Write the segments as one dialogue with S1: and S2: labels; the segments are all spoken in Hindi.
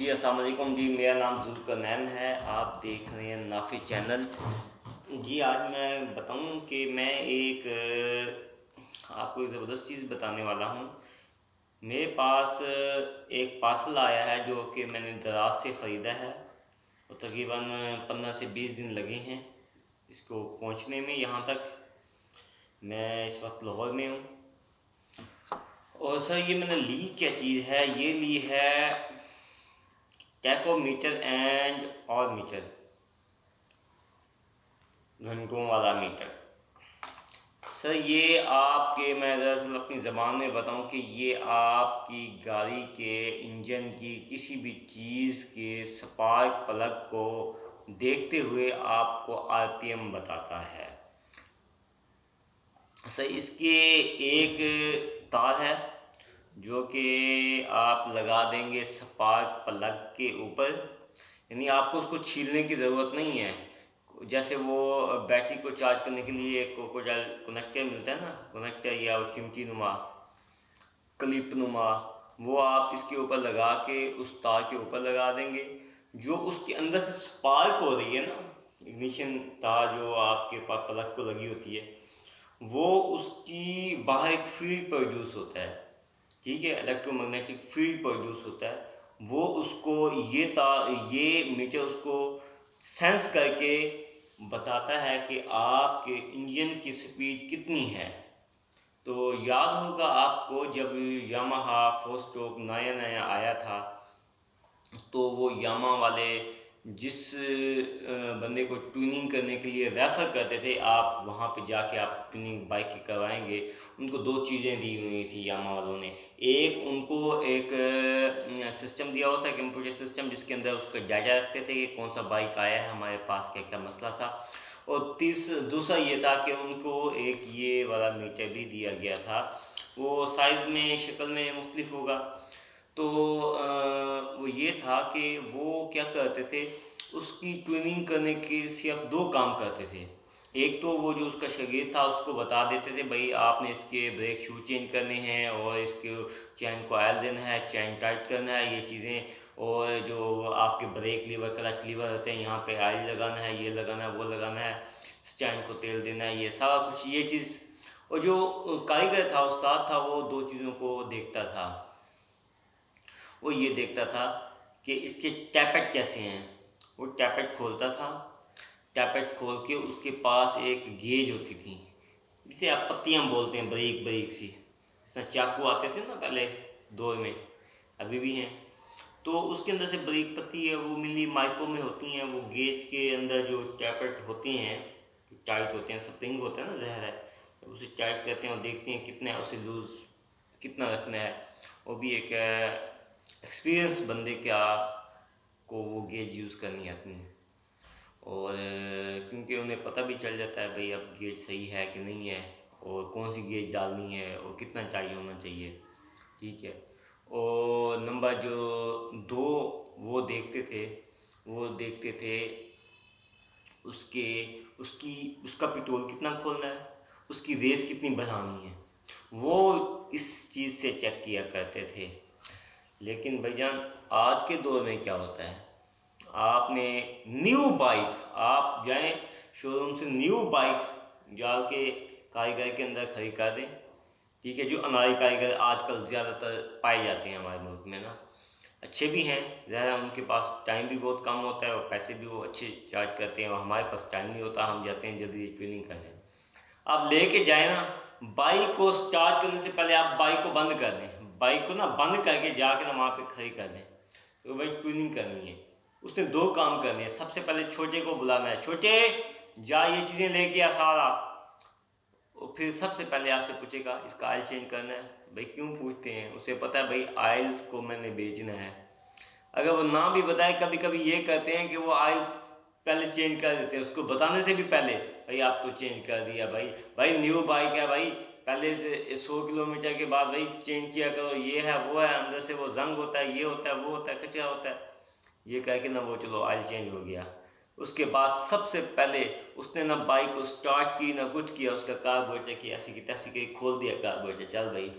S1: जी अस्सलाम वालेकुम जी, मेरा नाम ज़ुल्करनैन है। आप देख रहे हैं नाफी चैनल। जी आज मैं बताऊं कि मैं एक आपको एक ज़बरदस्त चीज़ बताने वाला हूं। मेरे पास एक पार्सल आया है जो कि मैंने दराज से ख़रीदा है और तकरीबन 15 से 20 दिन लगे हैं इसको पहुंचने में यहाँ तक। मैं इस वक्त लाहौर में हूँ। और सर ये मैंने ली क्या चीज़ है, ये ली है टैकोमीटर एंड और मीटर, घंटों वाला मीटर। सर ये आपके, मैं दरअसल अपनी ज़बान में बताऊं कि ये आपकी गाड़ी के इंजन की किसी भी चीज़ के स्पार्क प्लग को देखते हुए आपको आरपीएम बताता है। सर इसके एक तार है जो कि आप लगा देंगे स्पार्क प्लग के ऊपर, यानी आपको उसको छीलने की ज़रूरत नहीं है। जैसे वो बैटरी को चार्ज करने के लिए एक कोकोजेल कनेक्टर मिलता है ना, कनेक्टर या चिमटी नुमा, क्लिप नुमा, वो आप इसके ऊपर लगा के उस तार के ऊपर लगा देंगे। जो उसके अंदर से स्पार्क हो रही है ना, इग्निशन तार जो आपके पास प्लग को लगी होती है, वो उसकी बाहर एक फील्ड प्रोड्यूस होता है, ठीक है, इलेक्ट्रोमैग्नेटिक फील्ड प्रोड्यूस होता है। वो उसको ये मीटर उसको सेंस करके बताता है कि आपके इंजन की स्पीड कितनी है। तो याद होगा आपको जब यामाहा फोर स्ट्रोक नया नया आया था, तो वो यामा वाले जिस बंदे को ट्यूनिंग करने के लिए रेफ़र करते थे, आप वहाँ पे जाके आप ट्यूनिंग बाइक की करवाएंगे, उनको दो चीज़ें दी हुई थी यामा वालों ने। एक उनको एक सिस्टम दिया हुआ था, कंप्यूटर सिस्टम, जिसके अंदर उसका डाटा रखते थे कि कौन सा बाइक आया है हमारे पास, क्या क्या मसला था। और दूसरा ये था कि उनको एक ये वाला मीटर भी दिया गया था। वो साइज़ में शक्ल में मुख्तलिफ होगा। तो वो ये था कि वो क्या करते थे, उसकी ट्यूनिंग करने के सिर्फ दो काम करते थे। एक तो वो जो उसका शागिर्द था उसको बता देते थे भाई आपने इसके ब्रेक शू चेंज करने हैं और इसके चैन को ऑयल देना है, चैन टाइट करना है, ये चीज़ें। और जो आपके ब्रेक लीवर, क्लच लीवर होते हैं, यहाँ पे ऑयल लगाना है, ये लगाना है, वो लगाना है, स्टैंड को तेल देना है, ये सारा कुछ ये चीज़। और जो कारीगर था, उस्ताद था, वो दो चीज़ों को देखता था। वो ये देखता था कि इसके टैपेट कैसे हैं। वो टैपेट खोलता था, टैपेट खोल के उसके पास एक गेज होती थी, जिसे आप पत्तियाँ बोलते हैं, बारीक बारीक सी, जिसमें चाकू आते थे ना पहले दौर में, अभी भी हैं। तो उसके अंदर से बारीक पत्ती है, वो मिली माइक्रो में होती हैं। वो गेज के अंदर जो टैपेट होती हैं, टाइट होते हैं, स्प्रिंग होता है ना, जहर है, उसे टाइट करते हैं और देखते हैं कितना है, उसे लूज़ कितना रखना है। वो भी एक एक्सपीरियंस बंदे क्या को वो गेज यूज़ करनी आती है। और क्योंकि उन्हें पता भी चल जाता है भाई अब गेज सही है कि नहीं है, और कौन सी गेज डालनी है और कितना टाइट होना चाहिए, ठीक है। और नंबर जो दो वो देखते थे, वो देखते थे उसके उसकी उसका पेट्रोल कितना खोलना है, उसकी रेस कितनी बढ़ानी है, वो इस चीज़ से चेक किया करते थे। लेकिन भाईजान आज के दौर में क्या होता है, आपने न्यू बाइक, आप जाएं शोरूम से न्यू बाइक जाके कारीगर के अंदर खरीद कर दें, ठीक है। जो अनाड़ी कारीगर आजकल ज़्यादातर पाए जाते हैं हमारे मुल्क में ना, अच्छे भी हैं, ज़्यादा उनके पास टाइम भी बहुत कम होता है और पैसे भी वो अच्छे चार्ज करते हैं, और हमारे पास टाइम नहीं होता, हम जाते हैं जल्दी ट्यूनिंग करने। आप लेके जाए ना, बाइक को स्टार्ट करने से पहले आप बाइक को बंद कर दें, बाइक को ना बंद करके जाके ना वहाँ पे खड़ी कर दें। तो भाई ट्यूनिंग करनी है, उसने दो काम करने हैं। सबसे पहले छोटे को बुलाना है, छोटे जा ये चीज़ें लेके आ सारा। और फिर सबसे पहले आपसे पूछेगा इसका ऑयल चेंज करना है। भाई क्यों पूछते हैं, उसे पता है भाई ऑयल को मैंने बेचना है। अगर वो ना भी बताए, कभी कभी ये कहते हैं कि वो ऑयल पहले चेंज कर देते हैं, उसको बताने से भी पहले भाई आप तो चेंज कर दिया भाई, भाई न्यू बाइक है भाई, पहले से 100 किलोमीटर के बाद भाई चेंज किया करो, ये है वो है, अंदर से वो जंग होता है, ये होता है, वो होता है, कचरा होता है। ये कह के ना वो चलो ऑयल चेंज हो गया। उसके बाद सबसे पहले उसने ना बाइक को स्टार्ट की, ना कुछ किया, उसका कार्बोरेटर की ऐसी की तैसी की खोल दिया कार्बोरेटर, चल भाई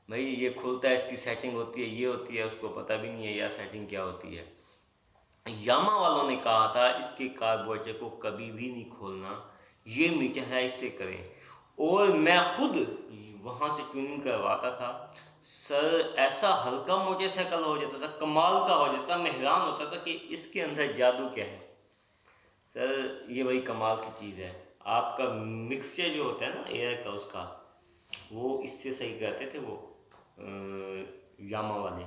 S1: भाई ये खुलता है, इसकी सेटिंग होती है, ये होती है, उसको पता भी नहीं है यार सेटिंग क्या होती है। यामा वालों ने कहा था इसके कार्बोरेटर को कभी भी नहीं खोलना, ये मीटर है इससे करें। और मैं खुद वहाँ से ट्यूनिंग करवाता था सर, ऐसा हल्का मोटरसाइकिल हो जाता था, कमाल का हो जाता, मैं हैरान होता था कि इसके अंदर जादू क्या है। सर ये वही कमाल की चीज़ है, आपका मिक्सचर जो होता है ना एयर का, उसका वो इससे सही करते थे वो यामा वाले,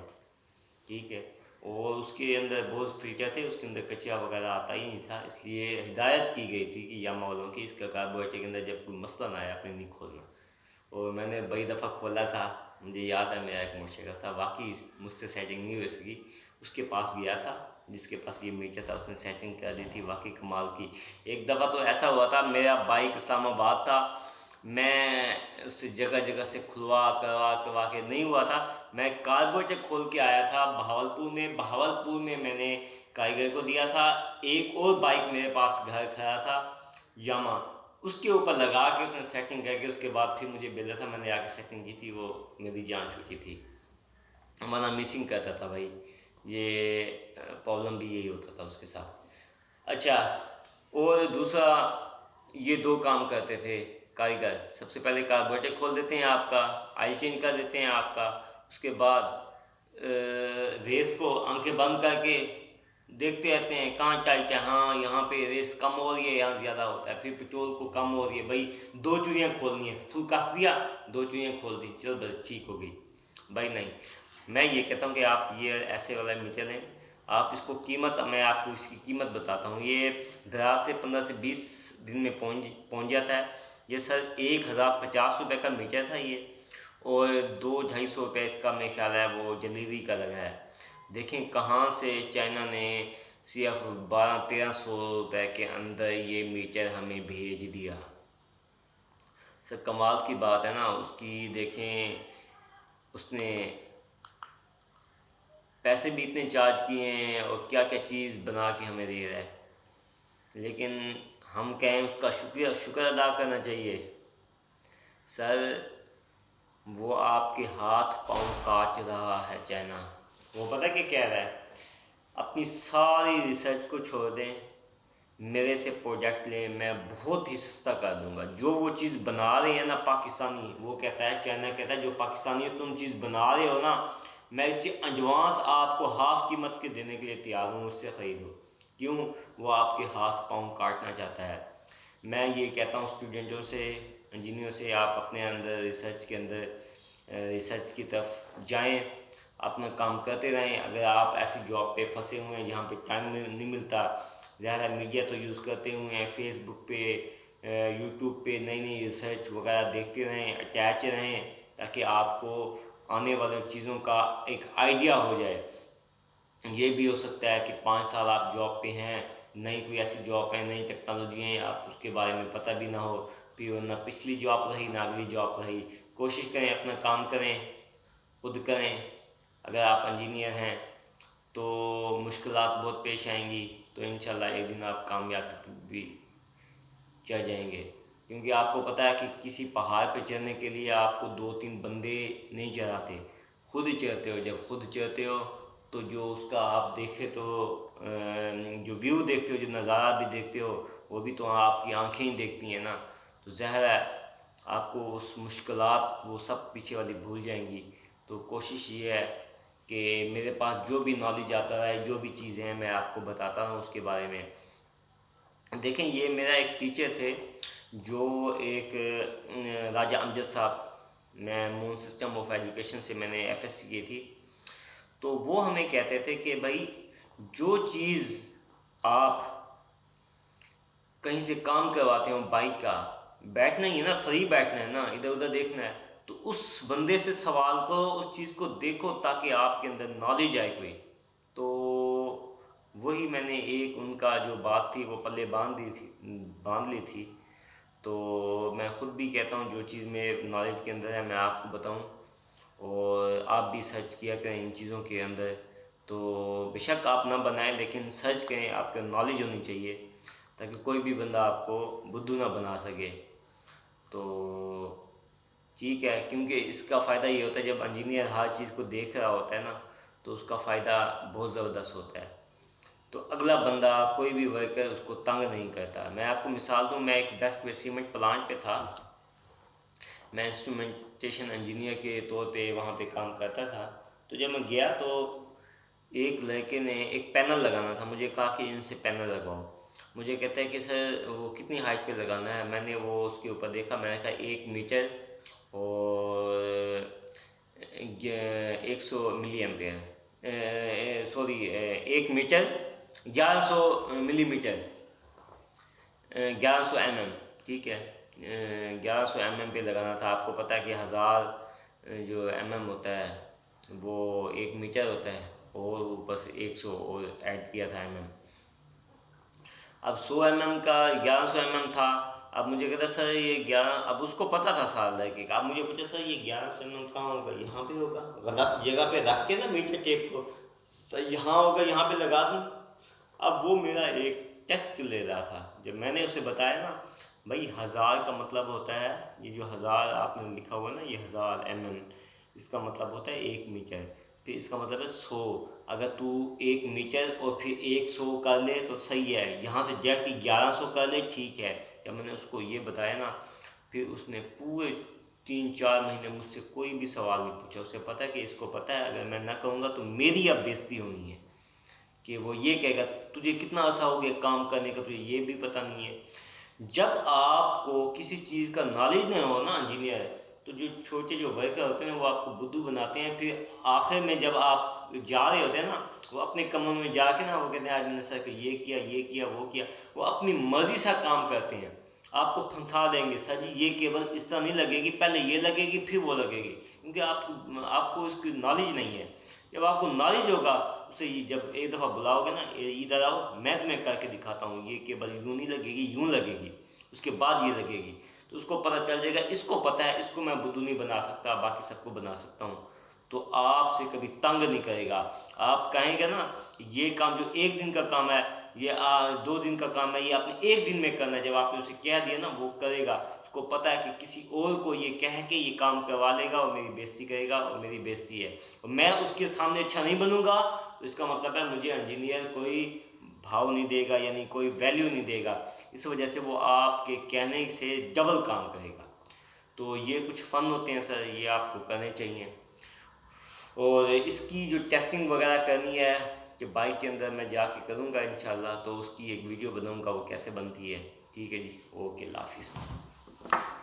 S1: ठीक है। और उसके अंदर बहुत फीचर थे, उसके अंदर कचरा वगैरह आता ही नहीं था, इसलिए हिदायत की गई थी कि यामा वालों की इसका कार्बोरेटर के अंदर जब कोई मसला ना आए आपने नहीं खोलना। और मैंने बड़ी दफ़ा खोला था, मुझे याद है मेरा एक मोटरसाइकिल था, वाकई मुझसे सेटिंग नहीं हो सकी, उसके पास गया था जिसके पास ये मीटर था, उसने सेटिंग कर दी थी, वाकई कमाल की। एक दफ़ा तो ऐसा हुआ था, मेरा बाइक इस्लामाबाद था, मैं उससे जगह जगह से खुलवा करवा करवा के नहीं हुआ था, मैं कार्बोरेटर खोल के आया था बहावलपुर में मैंने कारीगर को दिया था। एक और बाइक मेरे पास घर खड़ा था यामा, उसके ऊपर लगा के उसने सेटिंग करके उसके बाद फिर मुझे भेजा था, मैंने आके सेटिंग की थी, वो मेरी जान छूटी थी, वरना मिसिंग करता था भाई। ये प्रॉब्लम भी यही होता था उसके साथ। अच्छा, और दूसरा, ये दो काम करते थे कारीगर, सबसे पहले कार्बोरेटर खोल देते हैं आपका, ऑयल चेंज कर देते हैं आपका, उसके बाद रेस को आंखें बंद करके देखते रहते हैं कहाँ टाइट है, हाँ यहाँ पे रेस कम हो रही है, यहाँ ज़्यादा होता है, फिर पेट्रोल को कम हो रही है, भाई दो चूड़ियाँ खोलनी है, फुल कस दिया, दो चूड़ियाँ खोल दी, चल बस ठीक हो गई। भाई नहीं, मैं ये कहता हूँ कि आप ये ऐसे वाला मीटर लें, आप इसको कीमत, मैं आपको इसकी कीमत बताता हूँ, ये दराज से 15 से 20 दिन में पहुँच जाता है। ये सर 1050 रुपये का मीटर था ये, और 200-250 रुपये इसका मेरे ख्याल है वो डिलीवरी का लगा है। देखें कहाँ से चाइना ने सिर्फ 1200-1300 रुपये के अंदर ये मीटर हमें भेज दिया। सर कमाल की बात है ना उसकी, देखें उसने पैसे भी इतने चार्ज किए हैं और क्या क्या चीज़ बना के हमें दे रहा है, लेकिन हम कहें उसका शुक्र अदा करना चाहिए। सर वो आपके हाथ पांव काट रहा है चाइना, वो पता क्या कह रहा है, अपनी सारी रिसर्च को छोड़ दें, मेरे से प्रोडक्ट लें, मैं बहुत ही सस्ता कर दूंगा। जो वो चीज़ बना रहे हैं ना पाकिस्तानी, वो कहता है, चाइना कहता है जो पाकिस्तानी तुम चीज़ बना रहे हो ना, मैं इससे एडवांस आपको हाफ कीमत के देने के लिए तैयार हूँ, मुझसे ख़रीदो। क्यों? वो आपके हाथ पाँव काटना चाहता है। मैं ये कहता हूँ स्टूडेंटों से, इंजीनियर से, आप अपने अंदर रिसर्च के अंदर रिसर्च की तरफ जाएं, अपना काम करते रहें। अगर आप ऐसी जॉब पे फंसे हुए हैं जहाँ पे टाइम नहीं मिलता, ज़्यादा मीडिया तो यूज़ करते हुए हैं, फेसबुक पे यूट्यूब पे नई नई रिसर्च वगैरह देखते रहें, अटैच रहें, ताकि आपको आने वाली चीज़ों का एक आइडिया हो जाए। ये भी हो सकता है कि 5 साल आप जॉब पे हैं, नई कोई ऐसी जॉब है, नई टेक्नोलॉजी है, आप उसके बारे में पता भी ना हो, फिर ना पिछली जॉब रही ना अगली जॉब रही। कोशिश करें अपना काम करें, खुद करें। अगर आप इंजीनियर हैं तो मुश्किलात बहुत पेश आएंगी, तो इंशाल्लाह एक दिन आप कामयाब भी चढ़ जाएंगे। क्योंकि आपको पता है कि किसी पहाड़ पे चढ़ने के लिए आपको 2-3 बंदे नहीं चढ़ाते, खुद ही चढ़ते हो। जब खुद चढ़ते हो तो जो उसका आप देखे तो जो व्यू देखते हो, जो नज़ारा भी देखते हो, वो भी तो आपकी आंखें ही देखती हैं ना। तो ज़ाहिर है आपको उस मुश्किलात वो सब पीछे वाली भूल जाएंगी। तो कोशिश ये है कि मेरे पास जो भी नॉलेज आता है, जो भी चीज़ें हैं, मैं आपको बताता हूँ उसके बारे में। देखें ये मेरा एक टीचर थे, जो एक राजा अमजद साहब, मैं मून सिस्टम ऑफ एजुकेशन से मैंने एफएससी की थी, तो वो हमें कहते थे कि भाई जो चीज़ आप कहीं से काम करवाते हो, बाइक का बैठना ही है ना, फ्री बैठना है ना, इधर उधर देखना है, तो उस बंदे से सवाल करो, उस चीज़ को देखो, ताकि आपके अंदर नॉलेज आए कोई। तो वही मैंने एक उनका जो बात थी वो पल्ले बांध ली थी। तो मैं ख़ुद भी कहता हूँ जो चीज़ मेरे नॉलेज के अंदर है मैं आपको बताऊँ, और आप भी सर्च किया करें इन चीज़ों के अंदर। तो बेशक आप ना बनाएं, लेकिन सर्च करें, आपके नॉलेज होनी चाहिए, ताकि कोई भी बंदा आपको बुद्धू ना बना सके। तो ठीक है, क्योंकि इसका फ़ायदा ये होता है जब इंजीनियर हर चीज़ को देख रहा होता है ना, तो उसका फ़ायदा बहुत ज़बरदस्त होता है। तो अगला बंदा कोई भी वर्कर उसको तंग नहीं करता। मैं आपको मिसाल दूँ, मैं एक बेस्ट वे सीमेंट प्लांट पे था। मैं इंस्ट्रूमेंटेशन इंजीनियर के तौर पे वहाँ पे काम करता था। तो जब मैं गया तो एक लड़के ने एक पैनल लगाना था, मुझे कहा कि इनसे पैनल लगाओ। मुझे कहता है कि सर वो कितनी हाइट पे लगाना है। मैंने वो उसके ऊपर देखा, मैंने कहा 1 मीटर और 100 milliampere, sorry 1 metre 1100 millimetre, 1100 mm, ठीक है। 1100 mm पे लगाना था। आपको पता है कि 1000 जो होता है वो 1 मीटर होता है, और ऊपर से 100 और ऐड किया था अब 100 mm का 1100 mm था। अब मुझे कहता सर ये 11, अब उसको पता था साल लड़के का। अब मुझे पूछा सर ये 1100 mm कहाँ होगा? यहाँ पे होगा। गलत जगह पे रख के ना मीटर टेप को, सर यहाँ होगा, यहाँ पे लगा दूँ। अब वो मेरा एक टेस्ट ले रहा था। जब मैंने उसे बताया ना, भाई 1000 का मतलब होता है, ये जो 1000 आपने लिखा हुआ है ना, ये 1000 mm, इसका मतलब होता है 1 मीटर। फिर इसका मतलब है 100। अगर तू 1 मीटर और फिर 100 कर ले तो सही है, यहाँ से जाके 1100 कर ले, ठीक है। जब मैंने उसको ये बताया ना, फिर उसने पूरे 3-4 महीने मुझसे कोई भी सवाल नहीं पूछा। उसे पता है कि इसको पता है अगर मैं ना कहूँगा तो मेरी अब बेइज्जती होनी है, कि वो ये कहेगा तुझे कितना अर्सा हो गया काम करने का, तुझे ये भी पता नहीं है। जब आपको किसी चीज़ का नॉलेज नहीं हो ना इंजीनियर, तो जो छोटे जो वर्कर होते हैं वो आपको बुद्धू बनाते हैं। फिर आखिर में जब आप जा रहे होते हैं ना, वो अपने कमरों में जाके ना वो कहते हैं आज मैंने सर को ये किया, ये किया, वो किया। वो अपनी मर्जी से काम करते हैं, आपको फंसा देंगे। सर जी ये केबल इस तरह नहीं लगेगी, पहले ये लगेगी फिर वो लगेगी, क्योंकि आपको इसकी नॉलेज नहीं है। जब आपको नॉलेज होगा, उसे जब एक दफ़ा बुलाओगे ना, इधर आओ मैं तुम्हें करके दिखाता हूँ, ये केबल यूँ नहीं लगेगी, यूँ लगेगी, उसके बाद ये लगेगी, तो उसको पता चल जाएगा। इसको पता है, इसको मैं बुद्धू नहीं बना सकता, बाकी सबको बना सकता हूँ। तो आपसे कभी तंग नहीं करेगा। आप कहेंगे ना ये काम जो 1 दिन का काम है, ये 2 दिन का काम है, ये आपने 1 दिन में करना है। जब आपने उसे कह दिया ना, वो करेगा। उसको पता है कि किसी और को ये कह के ये काम करवा लेगा और मेरी बेइज्जती करेगा, और मेरी बेइज्जती है और मैं उसके सामने अच्छा नहीं बनूंगा, तो इसका मतलब है मुझे इंजीनियर कोई भाव नहीं देगा, यानी कोई वैल्यू नहीं देगा। इस वजह से वो आपके कहने से डबल काम करेगा। तो ये कुछ फ़न होते हैं सर, ये आपको करने चाहिए। और इसकी जो टेस्टिंग वगैरह करनी है कि बाइक के अंदर मैं जाके करूँगा इंशाल्लाह, तो उसकी एक वीडियो बनाऊँगा वो कैसे बनती है। ठीक है जी, ओके, अल्लाह हाफिज़।